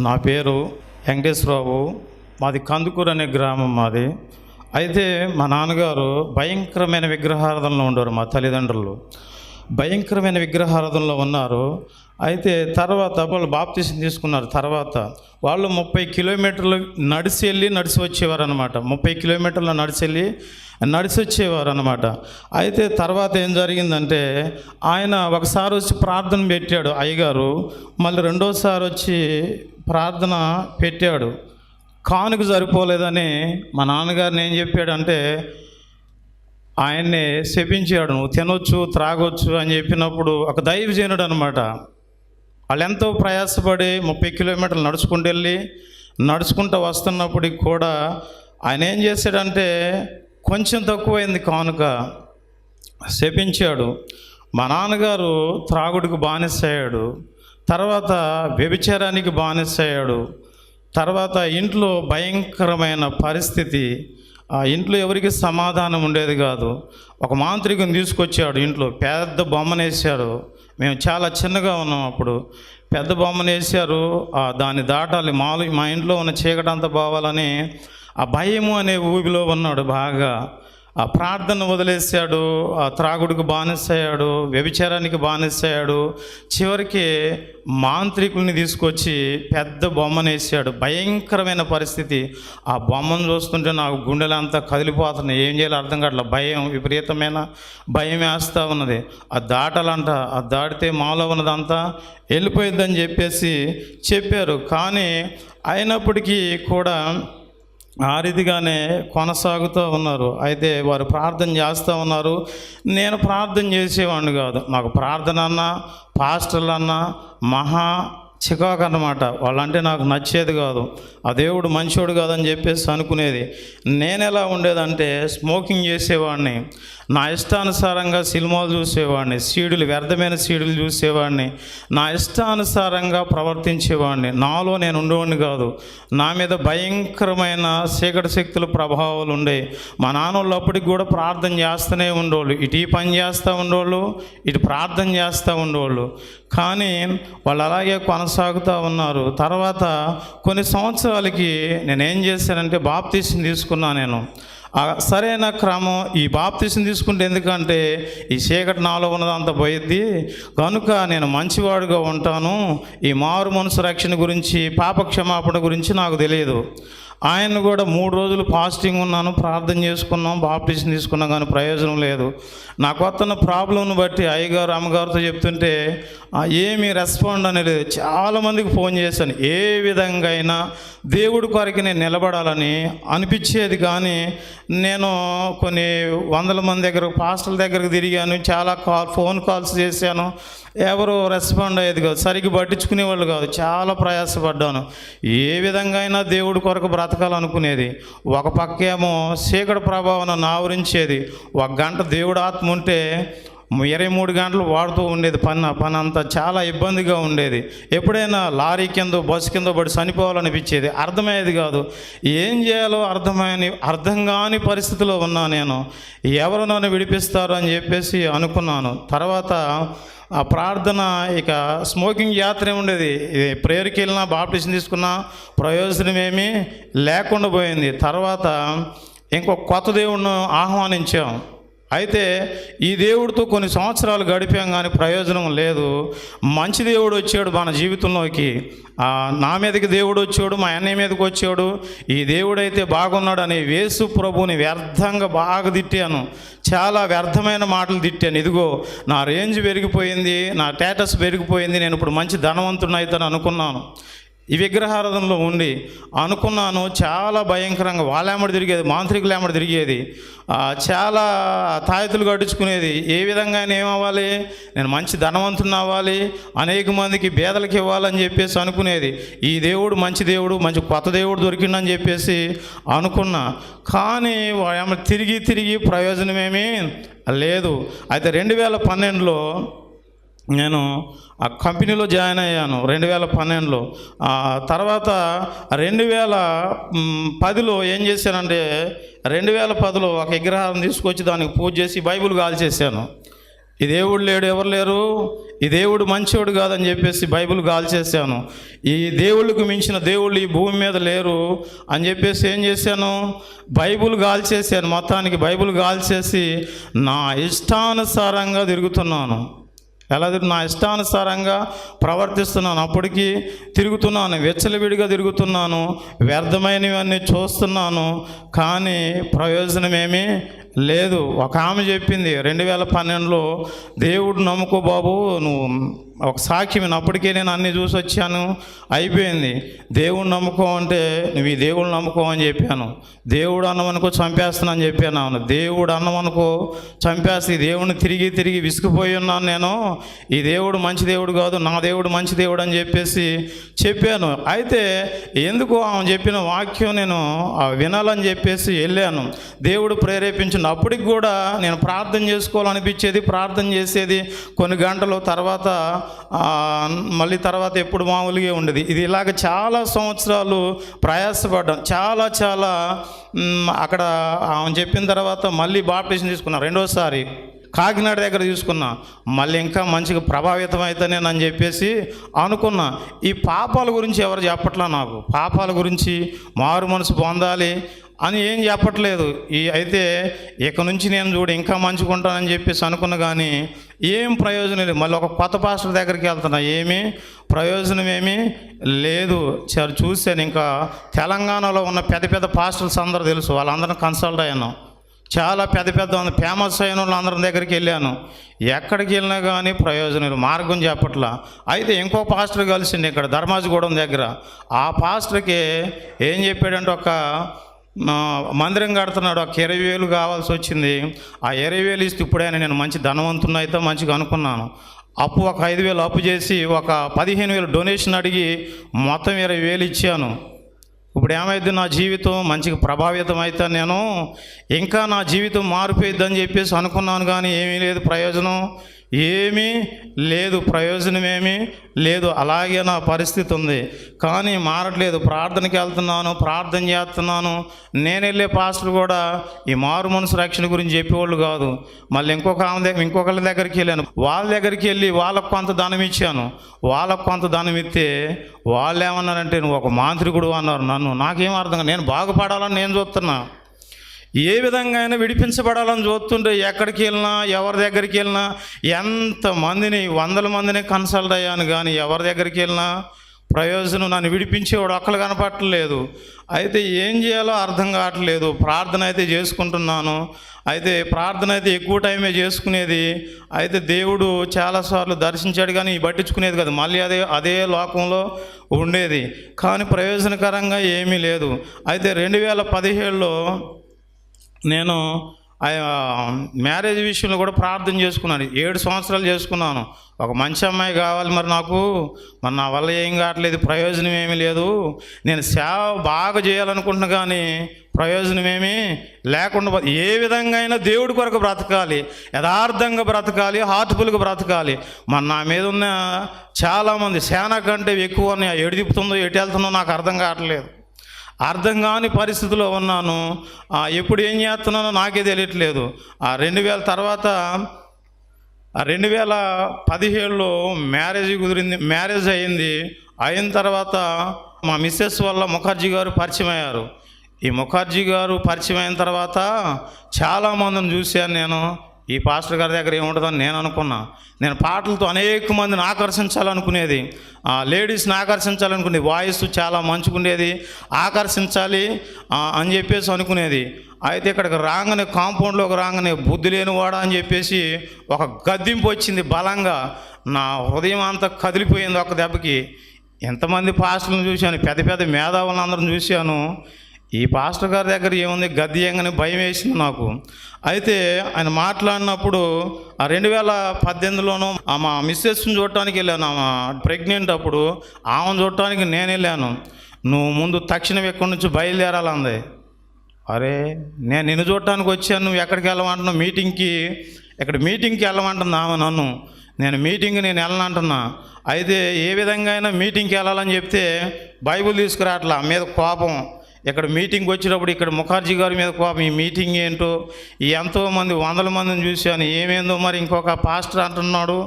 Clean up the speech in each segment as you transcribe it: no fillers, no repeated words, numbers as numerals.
నా పేరు వెంకటేశ్వరరావు. మాది కందుకూరు అనే గ్రామం మాది. అయితే మా నాన్నగారు భయంకరమైన విగ్రహారాధనలో ఉండేవారు. మా తల్లిదండ్రులు భయంకరమైన విగ్రహారాధనలో ఉన్నారు. అయితే తర్వాత వాళ్ళు బాప్తీసం తీసుకున్నారు. తర్వాత వాళ్ళు 30 కిలోమీటర్లు నడిచి వచ్చేవారు అనమాట. 30 కిలోమీటర్లు నడిచి వచ్చేవారు అనమాట. అయితే తర్వాత ఏం జరిగిందంటే, ఆయన ఒకసారి వచ్చి ప్రార్థన పెట్టాడు అయ్యగారు, మళ్ళీ రెండోసారి వచ్చి ప్రార్థన పెట్టాడు. కానుక సరిపోలేదని మా నాన్నగారిని ఏం చెప్పాడంటే, ఆయన్ని శపించాడు. నువ్వు తినొచ్చు, త్రాగొచ్చు అని చెప్పినప్పుడు ఒక దైవజనుడు అనమాట. వాళ్ళు ఎంతో ప్రయాసపడి 30 కిలోమీటర్లు నడుచుకుంటూ వస్తున్నప్పటికి కూడా ఆయన ఏం చేశాడంటే, కొంచెం తక్కువైంది కానుక, శపించాడు. మా నాన్నగారు త్రాగుడికి బానిసయ్యాడు. తర్వాత వ్యభిచారానికి బానిసయ్యాడు. తర్వాత ఇంట్లో భయంకరమైన పరిస్థితి. ఆ ఇంట్లో ఎవరికి సమాధానం ఉండేది కాదు. ఒక మాంత్రికుని తీసుకొచ్చాడు. ఇంట్లో పెద్ద బొమ్మనేసాడు. మేము చాలా చిన్నగా ఉన్నాం అప్పుడు. పెద్ద బొమ్మనేసారు. దాన్ని దాటాలి, మా ఇంట్లో ఉన్న చీకటంతా పోవాలని ఆ భయము అనే ఊబిలో ఉన్నాడు బాగా. ఆ ప్రార్థన వదిలేశాడు. ఆ త్రాగుడికి బానిసయ్యాడు, వ్యభిచారానికి బానిసయ్యాడు. చివరికి మాంత్రికుల్ని తీసుకొచ్చి పెద్ద బొమ్మనేసాడు. భయంకరమైన పరిస్థితి. ఆ బొమ్మను చూస్తుంటే నాకు గుండెలంతా కదిలిపోతున్నాయి. ఏం చేయాలో అర్థం కావట్లేదు. భయం, విపరీతమైన భయం వేస్తూ ఉన్నది. ఆ దాటాలంట, ఆ దాటితే మాలో ఉన్నదంతా వెళ్ళిపోయిద్దని చెప్పారు. కానీ అయినప్పటికీ కూడా ఆ రీతిగానే కొనసాగుతూ ఉన్నారు. అయితే వారు ప్రార్థన చేస్తూ ఉన్నారు. నేను ప్రార్థన చేసేవాడిని కాదు. నాకు ప్రార్థన అన్నా, పాస్టర్లు అన్నా మహా చికాకు అన్నమాట. వాళ్ళంటే నాకు నచ్చేది కాదు. ఆ దేవుడు మంచోడు కాదని అనుకునేది. నేను ఎలా ఉండేదంటే, స్మోకింగ్ చేసేవాడిని, నా ఇష్టానుసారంగా సినిమాలు చూసేవాడిని, వ్యర్థమైన సీడీలు చూసేవాడిని, నా ఇష్టానుసారంగా ప్రవర్తించేవాడిని. నాలో నేను ఉండేవాడిని కాదు. నా మీద భయంకరమైన చీకటి శక్తుల ప్రభావాలు ఉండే. మా నాన్నోళ్ళు అప్పటికి కూడా ప్రార్థన చేస్తూనే ఉండేవాళ్ళు. ఇటు ఈ పని చేస్తూ ఉండేవాళ్ళు, ఇటు ప్రార్థన చేస్తూ ఉండేవాళ్ళు. కానీ వాళ్ళు అలాగే కొనసాగుతూ ఉన్నారు. తర్వాత కొన్ని సంవత్సరాలకి నేనేం చేశానంటే, బాప్తీసం తీసుకున్నాను నేను. సరైన క్రమం ఈ బాప్తీసం తీసుకుంటే, ఎందుకంటే ఈ చీకటి నాలో ఉన్నదంతా పోయిద్ది కనుక నేను మంచివాడుగా ఉంటాను. ఈ మారు మనసు రక్షణ గురించి, పాప క్షమాపణ గురించి నాకు తెలియదు. ఆయన కూడా 3 రోజులు ఫాస్టింగ్ ఉన్నాను, ప్రార్థన చేసుకున్నాం, బాప్టిజం తీసుకున్నాం, కానీ ప్రయోజనం లేదు. నాకు వస్తున్న ప్రాబ్లంను బట్టి అయ్యగారు అమ్మగారితో చెప్తుంటే ఏమీ రెస్పాండ్ అనేది. చాలామందికి ఫోన్ చేశాను. ఏ విధంగా అయినా దేవుడి కొరకు నేను నిలబడాలని అనిపించేది. కానీ నేను కొన్ని వందల మంది దగ్గర, పాస్టర్ల దగ్గరకు తిరిగాను, చాలా ఫోన్ కాల్స్ చేశాను. ఎవరు రెస్పాండ్ అయ్యేది కాదు, సరిగ్గా పట్టించుకునేవాళ్ళు కాదు. చాలా ప్రయాసపడ్డాను. ఏ విధంగా అయినా దేవుడి కొరకు బ్రతకాలనుకునేది. ఒక పక్కేమో చీకటి ప్రభావం ఆవరించేది. 1 గంట దేవుడు ఆత్మ ఉంటే 23 గంటలు వాడుతూ ఉండేది. పని అంతా చాలా ఇబ్బందిగా ఉండేది. ఎప్పుడైనా లారీ కింద, బస్సు కింద పడి చనిపోవాలనిపించేది. అర్థమయ్యేది కాదు. ఏం చేయాలో అర్థం కాని పరిస్థితిలో ఉన్నా నేను. ఎవరు నన్ను విడిపిస్తారు అని అనుకున్నాను. తర్వాత ఆ ప్రార్థన, ఇక స్మోకింగ్ యాత్ర ఉండేది. ప్రేయర్కి వెళ్ళినా, బాప్టిజం తీసుకున్నా ప్రయోజనం ఏమీ లేకుండా పోయింది. తర్వాత ఇంకొక కొత్త దేవుడిని ఆహ్వానించాం. అయితే ఈ దేవుడితో కొన్ని సంవత్సరాలు గడిపాం, కానీ ప్రయోజనం లేదు. మంచి దేవుడు వచ్చాడు మన జీవితంలోకి. నా మీదకి దేవుడు వచ్చాడు, మా అన్నయ్య మీదకి వచ్చాడు. ఈ దేవుడైతే బాగున్నాడు అని యేసు ప్రభువుని వ్యర్థంగా బాగా తిట్టాను. చాలా వ్యర్థమైన మాటలు తిట్టాను. ఇదిగో నా రేంజ్ పెరిగిపోయింది, నా స్టేటస్ పెరిగిపోయింది, నేను ఇప్పుడు మంచి ధనవంతుని అవుతాను అనుకున్నాను. ఈ విగ్రహారాధనలో ఉండి అనుకున్నాను. చాలా భయంకరంగా వాళ్ళేమడి తిరిగేది, మాంత్రికులు ఏమడి తిరిగేది, చాలా తాయెత్తులు కట్టించుకునేది. ఏ విధంగా ఏమవ్వాలి, నేను మంచి ధనవంతుని అవ్వాలి, అనేక మందికి బేదలకు ఇవ్వాలని అనుకునేది. ఈ దేవుడు మంచి దేవుడు, మంచి కొత్త దేవుడు దొరికిందని అనుకున్నా. కానీ ఏమో తిరిగి ప్రయోజనమేమీ లేదు. అయితే 2012లో నేను ఆ కంపెనీలో జాయిన్ అయ్యాను. 2012లో. తర్వాత 2010లో ఏం చేశానంటే, 2010లో ఒక విగ్రహం తీసుకొచ్చి దానికి పూజ చేసి బైబిల్ కాల్చేసాను. ఈ దేవుడు లేడు, ఎవరు లేరు, ఈ దేవుడు మంచివాడు కాదని చెప్పేసి బైబిల్ కాల్చేసాను. ఈ దేవుళ్ళకు మించిన దేవుళ్ళు ఈ భూమి మీద లేరు అని చెప్పేసి ఏం చేశాను, బైబిల్ కాల్చేసాను. మొత్తానికి బైబిల్ కాల్చేసి నా ఇష్టానుసారంగా తిరుగుతున్నాను. ఎలా నా ఇష్టానుసారంగా ప్రవర్తిస్తున్నాను. అప్పటికి తిరుగుతున్నాను, వెచ్చలవిడిగా తిరుగుతున్నాను, వ్యర్థమైనవన్నీ చూస్తున్నాను, కానీ ప్రయోజనమేమీ లేదు. ఒక ఆమె చెప్పింది 2012లో, దేవుడు నమ్ముకో బాబు, నువ్వు ఒక సాక్ష్యం. అప్పటికే నేను అన్నీ చూసి వచ్చాను, అయిపోయింది. దేవుడు నమ్ముకో అంటే నువ్వు ఈ దేవుడు నమ్ముకో అని చెప్పాను. దేవుడు అన్నమనుకో చంపేస్తున్నాను చెప్పాను. అవును, దేవుడు అన్నమనుకో చంపేస్తే ఈ దేవుడిని తిరిగి తిరిగి విసిగిపోయి ఉన్నాను నేను. ఈ దేవుడు మంచి దేవుడు కాదు, నా దేవుడు మంచి దేవుడు అని చెప్పేసి చెప్పాను. అయితే ఎందుకు ఆమె చెప్పిన వాక్యం నేను వినాలని చెప్పేసి వెళ్ళాను. దేవుడు ప్రేరేపించిన అప్పటికి కూడా నేను ప్రార్థన చేసుకోవాలనిపించేది, ప్రార్థన చేసేది కొన్ని గంటలు. తర్వాత మళ్ళీ తర్వాత ఎప్పుడు మామూలుగా ఉండేది. ఇది ఇలాగ చాలా సంవత్సరాలు ప్రయాసపడ్డాం. చాలా అక్కడ ఆమె చెప్పిన తర్వాత మళ్ళీ బాప్టిజం తీసుకున్నా. రెండోసారి కాకినాడ దగ్గర తీసుకున్నా. మళ్ళీ ఇంకా మంచిగా ప్రభావితం అవుతానేనని అని చెప్పేసి అనుకున్నా. ఈ పాపాల గురించి ఎవరు చెప్పట్లా నాకు. పాపాల గురించి, మారు మనసు పొందాలి అని ఏం చెప్పట్లేదు. అయితే ఇక నుంచి నేను చూడు ఇంకా మంచుకుంటానని చెప్పేసి అనుకున్నా, కానీ ఏం ప్రయోజనం లేదు. మళ్ళీ ఒక కొత్త పాస్టర్ దగ్గరికి వెళ్తున్నా, ఏమీ ప్రయోజనం ఏమీ లేదు. చూశాను, ఇంకా తెలంగాణలో ఉన్న పెద్ద పెద్ద పాస్టర్స్ అందరూ తెలుసు, వాళ్ళందరినీ కన్సల్ట్ అయ్యాను. చాలా పెద్ద ఫేమస్ అయిన వాళ్ళు అందరి దగ్గరికి వెళ్ళాను. ఎక్కడికి వెళ్ళినా కానీ ప్రయోజనం, మార్గం చెప్పట్లా. అయితే ఇంకో పాస్టర్ కలిసిండి ఇక్కడ ధర్మాజిగూడెం దగ్గర. ఆ పాస్టర్కి ఏం చెప్పాడంటే, ఒక మందిరం కడుతున్నాడు, ఒక 20,000 కావాల్సి వచ్చింది. ఆ 20,000 ఇస్తే ఇప్పుడైనా నేను మంచి ధనవంతుని అయితే మంచిగా అనుకున్నాను. అప్పు ఒక 5,000 అప్పు చేసి ఒక 15,000 డొనేషన్ అడిగి మొత్తం 20,000 ఇచ్చాను. ఇప్పుడు ఏమైంది, నా జీవితం మంచిగా ప్రభావితం అయితే నేను ఇంకా నా జీవితం మారిపోయిద్దని చెప్పేసి అనుకున్నాను, కానీ ఏమీ లేదు, ప్రయోజనం ఏమీ లేదు, ప్రయోజనం ఏమీ లేదు. అలాగే నా పరిస్థితి ఉంది, కానీ మారట్లేదు. ప్రార్థనకి వెళ్తున్నాను, ప్రార్థన చేస్తున్నాను. నేను వెళ్ళే పాస్టర్ కూడా ఈ మారు మనసు రక్షణ గురించి చెప్పేవాళ్ళు కాదు. మళ్ళీ ఇంకొకళ్ళ దగ్గరికి వెళ్ళాను. వాళ్ళ దగ్గరికి వెళ్ళి వాళ్ళకు కొంత ధనం ఇచ్చాను. వాళ్ళకు కొంత ధనం ఇస్తే వాళ్ళు ఏమన్నారంటే, నువ్వు ఒక మాంత్రికుడు అన్నారు నన్ను. నాకేం అర్థం కాదు. నేను బాగుపడాలని నేను చూస్తున్నా, ఏ విధంగా అయినా విడిపించబడాలని చూస్తుంటే ఎక్కడికి వెళ్ళినా, ఎవరి దగ్గరికి వెళ్ళినా, ఎంతమందిని 100 మందిని కన్సల్ట్ అయ్యాను, కానీ ఎవరి దగ్గరికి వెళ్ళినా ప్రయోజనం, నన్ను విడిపించేవాడు ఒక్కళ్ళు కనపట్టలేదు. అయితే ఏం చేయాలో అర్థం కావట్లేదు. ప్రార్థన అయితే చేసుకుంటున్నాను. అయితే ప్రార్థన అయితే ఎక్కువ టైమే చేసుకునేది. అయితే దేవుడు చాలాసార్లు దర్శించాడు, కానీ పట్టించుకునేది కదా. మళ్ళీ అదే లోకంలో ఉండేది, కానీ ప్రయోజనకరంగా ఏమీ లేదు. అయితే 2017లో నేను మ్యారేజ్ విషయంలో కూడా ప్రార్థన చేసుకున్నాను. 7 సంవత్సరాలు చేసుకున్నాను. ఒక మంచి అమ్మాయి కావాలి, మరి నా వల్ల ఏం కావట్లేదు, ప్రయోజనం ఏమీ లేదు. నేను సేవ బాగా చేయాలనుకుంటున్నా, కానీ ప్రయోజనం ఏమీ లేకుండా, ఏ విధంగా అయినా దేవుడి కొరకు బ్రతకాలి, యథార్థంగా బ్రతకాలి, హార్ట్ఫుల్గా బ్రతకాలి. నా మీద ఉన్న చాలామంది సేన కంటే ఎక్కువ ఎటు తిప్పుతుందో ఎటు వెళ్తుందో నాకు అర్థం కావట్లేదు. అర్థం కాని పరిస్థితిలో ఉన్నాను. ఎప్పుడు ఏం చేస్తున్నానో నాకే తెలియట్లేదు. 2000 తర్వాత 2017లో మ్యారేజ్ కుదిరింది. మ్యారేజ్ అయింది. అయిన తర్వాత మా మిస్సెస్ వల్ల ముఖర్జీ గారు పరిచయం అయ్యారు. ఈ ముఖర్జీ గారు పరిచయం అయిన తర్వాత చాలామందిని చూశాను నేను. ఈ పాస్టర్ గారి దగ్గర ఏముంటుందని నేను అనుకున్నా. నేను పాటలతో అనేక మందిని ఆకర్షించాలనుకునేది, లేడీస్ని ఆకర్షించాలనుకునేది. వాయిస్ చాలా మంచిగుండేది, ఆకర్షించాలి అని చెప్పేసి అనుకునేది. అయితే ఇక్కడికి రాగానే, కాంపౌండ్లోకి రాగానే బుద్ధి లేనివాడా అని చెప్పేసి ఒక గద్దింపు వచ్చింది బలంగా. నా హృదయం అంతా కదిలిపోయింది ఒక్క దెబ్బకి. ఎంతమంది పాస్టర్లను చూశాను, పెద్ద మేధావులను అందరం చూశాను. ఈ పాస్టర్ గారి దగ్గర ఏముంది, గద్దియంగానే భయం వేసింది నాకు. అయితే ఆయన మాట్లాడినప్పుడు 2018లోనూ మా మిస్సెస్ని చూడటానికి వెళ్ళాను. ఆమె ప్రెగ్నెంట్. అప్పుడు ఆమెను చూడటానికి నేను వెళ్ళాను. నువ్వు ముందు తక్షణం ఎక్కడి నుంచి బయలుదేరాలంది. అరే, నేను నిన్ను చూడటానికి వచ్చాను, నువ్వు ఎక్కడికి వెళ్ళమంటున్నావు? మీటింగ్కి వెళ్ళమంటుంది ఆమె నన్ను. నేను వెళ్ళనంటున్నా. అయితే ఏ విధంగా అయినా మీటింగ్కి వెళ్ళాలని చెప్తే బైబిల్ తీసుకురావట్లా, మీద కోపం. ఇక్కడ మీటింగ్ వచ్చినప్పుడు ఇక్కడ ముఖర్జీ గారి మీద కోపం, ఈ మీటింగ్ ఏంటో, ఎంతోమంది 100 మందిని చూశాను, ఏమేందో మరి ఇంకొక పాస్టర్ అంటున్నాడు,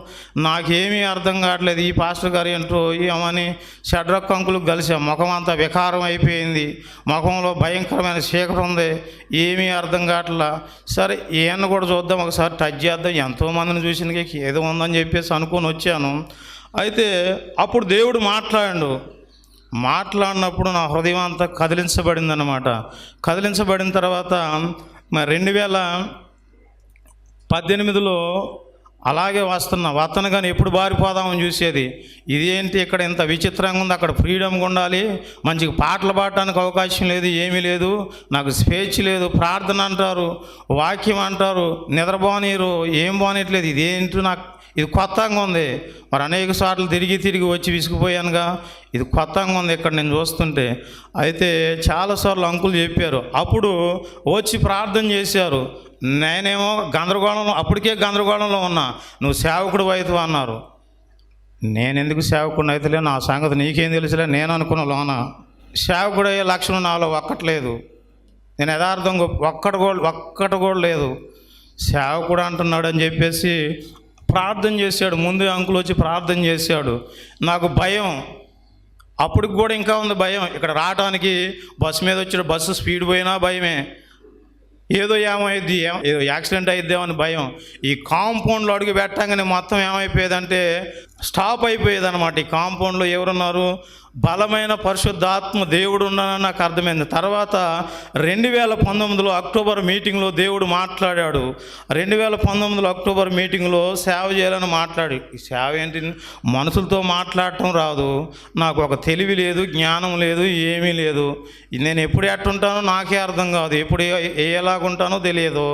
నాకేమీ అర్థం కావట్లేదు, ఈ పాస్టర్ గారు ఏంటో ఏమని షడ్రక్ అంకులకు కలిసా, ముఖం అంతా వికారం అయిపోయింది, ముఖంలో భయంకరమైన చీకటి ఉంది, ఏమీ అర్థం కావట్లా. సరే ఈయన కూడా చూద్దాం, ఒకసారి టచ్ చేద్దాం, ఎంతోమందిని చూసిన ఏదో ఉందని చెప్పేసి అనుకొని వచ్చాను. అయితే అప్పుడు దేవుడు మాట్లాడినప్పుడు నా హృదయం అంతా కదిలించబడింది అన్నమాట. కదిలించబడిన తర్వాత మరి 2018లో అలాగే వస్తాను కానీ ఎప్పుడు బారిపోదామని చూసేది. ఇదేంటి ఇక్కడ ఇంత విచిత్రంగా ఉంది, అక్కడ ఫ్రీడమ్గా ఉండాలి, మంచిగా పాటలు పాడటానికి అవకాశం లేదు, ఏమీ లేదు, నాకు స్వేచ్ఛ లేదు, ప్రార్థన అంటారు, వాక్యం అంటారు, నిద్రపోనీరు, ఏం బానేట్లేదు, ఇదేంటి నాకు ఇది కొత్తగా ఉంది. మరి అనేక సార్లు తిరిగి వచ్చి విసిగిపోయానుగా, ఇది కొత్తగా ఉంది ఇక్కడ నేను చూస్తుంటే. అయితే చాలాసార్లు అంకులు చెప్పారు, అప్పుడు వచ్చి ప్రార్థన చేశారు. నేనేమో అప్పటికే గందరగోళంలో ఉన్నా, నువ్వు సేవకుడు అవుతావు అన్నారు. నేనెందుకు సేవకుడిని అయితేలే, నా సంగతి నీకేం తెలుసులే నేను అనుకున్న లోన. సేవకుడు అయ్యే లక్షణం నాలో ఒక్కట్లేదు, నేను యథార్థంగా ఒక్కటి కూడా లేదు. సేవకుడు అంటున్నాడు అని చెప్పేసి ప్రార్థన చేశాడు. ముందు అంకులు వచ్చి ప్రార్థన చేశాడు. నాకు భయం, అప్పటికి కూడా ఇంకా ఉంది భయం. ఇక్కడ రావడానికి బస్సు మీద వచ్చాడు, బస్సు స్పీడ్ పోయినా భయమే, ఏదో ఏమైద్ది, ఏదో యాక్సిడెంట్ అయిద్దామని భయం. ఈ కాంపౌండ్లో అడుగు పెట్టగానే మొత్తం ఏమైపోయేదంటే స్టాప్ అయిపోయేది అనమాట. ఈ కాంపౌండ్లో ఎవరున్నారు, బలమైన పరిశుద్ధాత్మ దేవుడు ఉన్నానని నాకు అర్థమైంది. తర్వాత 2019 అక్టోబర్ మీటింగ్లో దేవుడు మాట్లాడాడు. 2019 అక్టోబర్ మీటింగ్లో సేవ చేయాలని మాట్లాడి, ఈ సేవ ఏంటి, మనుషులతో మాట్లాడటం రాదు నాకు, ఒక తెలివి లేదు, జ్ఞానం లేదు, ఏమీ లేదు. నేను ఎప్పుడు ఎట్టుంటానో నాకే అర్థం కాదు, ఎప్పుడు ఎలాగుంటానో తెలియదు,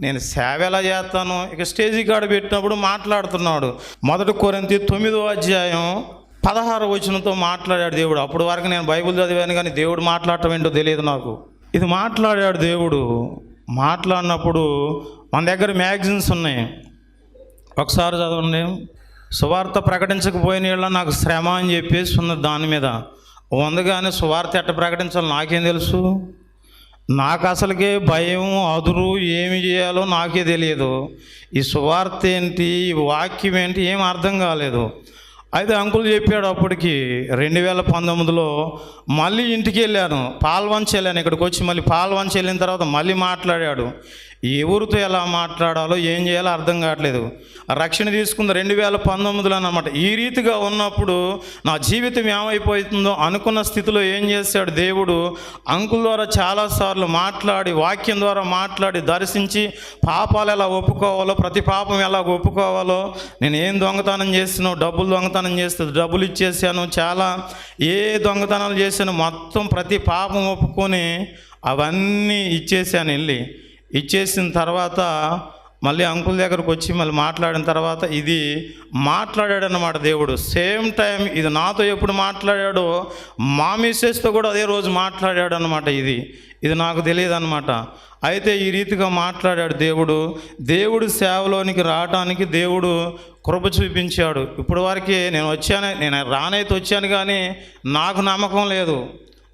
నేను సేవ ఎలా చేస్తాను. ఇక స్టేజీ కాడ పెట్టినప్పుడు మాట్లాడుతున్నాడు. 1 కొరింథీ 9వ అధ్యాయం 16వ వచనంతో మాట్లాడాడు దేవుడు. అప్పటి వరకు నేను బైబిల్ చదివాను కానీ దేవుడు మాట్లాడటం ఏంటో తెలియదు నాకు. ఇది మాట్లాడాడు దేవుడు. మాట్లాడినప్పుడు మన దగ్గర మ్యాగజైన్స్ ఉన్నాయి, ఒకసారి చదవండి. సువార్త ప్రకటించకపోయిన వాళ్ళ నాకు శ్రమ అని చెప్పేసి ఉన్నది దాని మీద ఉంది. కానీ సువార్త ఎట్ట ప్రకటించాలో నాకేం తెలుసు, నాకు అసలుకే భయం, అదురు, ఏమి చేయాలో నాకే తెలియదు. ఈ సువార్త ఏంటి, ఈ వాక్యం ఏంటి, ఏం అర్థం కాలేదు. అయితే అంకుల్ చెప్పాడు, అప్పటికి 2019లో మళ్ళీ ఇంటికి వెళ్ళాను, పాల్వంచి వెళ్ళాను. ఇక్కడికి వచ్చి మళ్ళీ పాల్వంచి వెళ్ళిన తర్వాత మళ్ళీ మాట్లాడాడు. ఎవరితో ఎలా మాట్లాడాలో ఏం చేయాలో అర్థం కావట్లేదు. రక్షణ తీసుకుంది 2019లో అన్నమాట. ఈ రీతిగా ఉన్నప్పుడు నా జీవితం ఏమైపోతుందో అనుకున్న స్థితిలో ఏం చేశాడు దేవుడు, అంకుల్ ద్వారా చాలాసార్లు మాట్లాడి, వాక్యం ద్వారా మాట్లాడి, దర్శించి పాపాలు ఎలా ఒప్పుకోవాలో, ప్రతి పాపం ఎలా ఒప్పుకోవాలో, నేను ఏం దొంగతనం చేసినో, డబ్బులు దొంగతనం చేస్తే డబ్బులు ఇచ్చేసాను, చాలా ఏ దొంగతనాలు చేశాను, మొత్తం ప్రతి పాపం ఒప్పుకొని అవన్నీ ఇచ్చేసాను. ఇచ్చేసిన తర్వాత మళ్ళీ అంకుల్ దగ్గరకు వచ్చి మళ్ళీ మాట్లాడిన తర్వాత ఇది మాట్లాడాడన్నమాట దేవుడు. సేమ్ టైం ఇది నాతో ఎప్పుడు మాట్లాడాడో మా మిస్సెస్తో కూడా అదే రోజు మాట్లాడాడు అనమాట. ఇది నాకు తెలియదు అనమాట. అయితే ఈ రీతిగా మాట్లాడాడు దేవుడు. దేవుడు సేవలోనికి రావడానికి దేవుడు కృప చూపించాడు. ఇప్పుడు వరకే నేను రానైతే వచ్చాను కానీ నాకు నమ్మకం లేదు.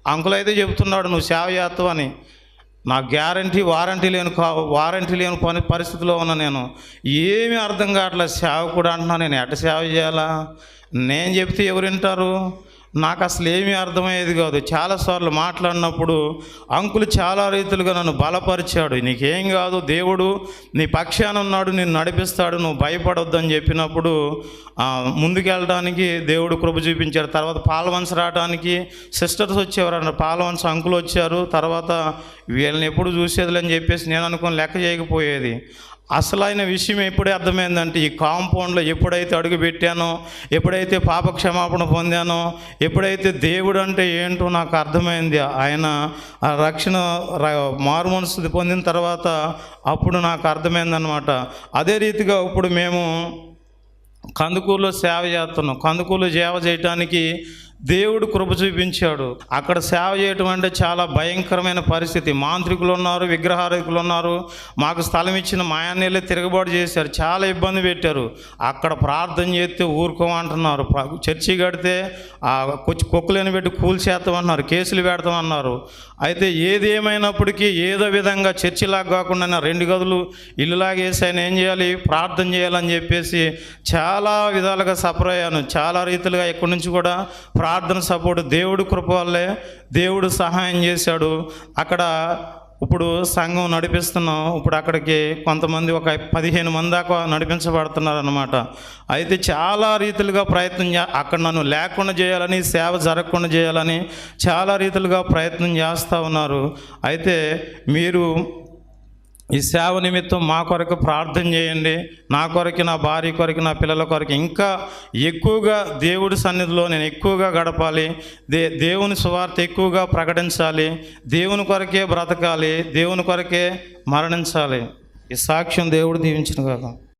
అంకుల్ అయితే చెప్తున్నాడు నువ్వు సేవ చేస్తావని. నాకు వారంటీ లేని పరిస్థితిలో ఉన్నా. నేను ఏమీ అర్థం కావట్లేదు. సేవకుడు అంటున్నా, నేను ఎట్ట సేవ చేయాలా, నేను చెప్తే ఎవరు వింటారు, నాకు అసలు ఏమీ అర్థమయ్యేది కాదు. చాలాసార్లు మాట్లాడినప్పుడు అంకులు చాలా రీతులుగా నన్ను బలపరిచాడు. నీకేం కాదు, దేవుడు నీ పక్షాన ఉన్నాడు, నిన్ను నడిపిస్తాడు, నువ్వు భయపడొద్దని చెప్పినప్పుడు ముందుకెళ్ళడానికి దేవుడు కృప చూపించాడు. తర్వాత పాల్వంచ రావడానికి సిస్టర్స్ వచ్చేవారు అన్నారు. పాల్వంచ అంకులు వచ్చారు. తర్వాత వీళ్ళని ఎప్పుడు చూసేదిలని చెప్పేసి నేను అనుకుని లెక్క చేయకపోయేది. అసలైన విషయం ఎప్పుడే అర్థమైందంటే ఈ కాంపౌండ్లో ఎప్పుడైతే అడుగు పెట్టానో, ఎప్పుడైతే పాప క్షమాపణ పొందానో, ఎప్పుడైతే దేవుడు అంటే ఏంటో నాకు అర్థమైంది. ఆయన రక్షణ మారు మనసు పొందిన తర్వాత అప్పుడు నాకు అర్థమైందనమాట. అదే రీతిగా ఇప్పుడు మేము కందుకూరులో సేవ చేస్తున్నాం. కందుకూరులో సేవ చేయడానికి దేవుడు కృప చూపించాడు. అక్కడ సేవ చేయటం అంటే చాలా భయంకరమైన పరిస్థితి. మాంత్రికులు ఉన్నారు, విగ్రహారకులు ఉన్నారు. మాకు స్థలం ఇచ్చిన మాయాన్నీళ్ళే తిరగబాటు చేశారు, చాలా ఇబ్బంది పెట్టారు. అక్కడ ప్రార్థన చేస్తే ఊరుకోమంటున్నారు. చర్చి కడితే కుక్కలేని పెట్టి కూల్చేస్తామన్నారు, కేసులు పెడతామన్నారు. అయితే ఏది ఏమైనప్పటికీ ఏదో విధంగా చర్చిలాగా కాకుండా 2 గదులు ఇల్లులాగేసి ఆయన ఏం చేయాలి, ప్రార్థన చేయాలని చెప్పేసి చాలా విధాలుగా సఫర్ అయ్యాను. చాలా రీతిలుగా ఇక్కడి నుంచి కూడా ప్రార్థన సపోర్ట్ దేవుడు కృప వల్లే దేవుడు సహాయం చేశాడు. అక్కడ ఇప్పుడు సంఘం నడిపిస్తున్నాం. ఇప్పుడు అక్కడికి కొంతమంది ఒక 15 మంది దాకా నడిపించబడుతున్నారు అన్నమాట. అయితే చాలా రీతిలుగా ప్రయత్నం అక్కడ నన్ను లేకుండా చేయాలని, సేవ జరగకుండా చేయాలని చాలా రీతిలుగా ప్రయత్నం చేస్తూ ఉన్నారు. అయితే మీరు ఈ సేవ నిమిత్తం మా కొరకు ప్రార్థన చేయండి. నా కొరకు, నా భార్య కొరకు, నా పిల్లల కొరకు ఇంకా ఎక్కువగా దేవుడి సన్నిధిలో నేను ఎక్కువగా గడపాలి. దేవుని సువార్త ఎక్కువగా ప్రకటించాలి. దేవుని కొరకే బ్రతకాలి. దేవుని కొరకే మరణించాలి. ఈ సాక్ష్యం దేవుడు దీవించును గాక.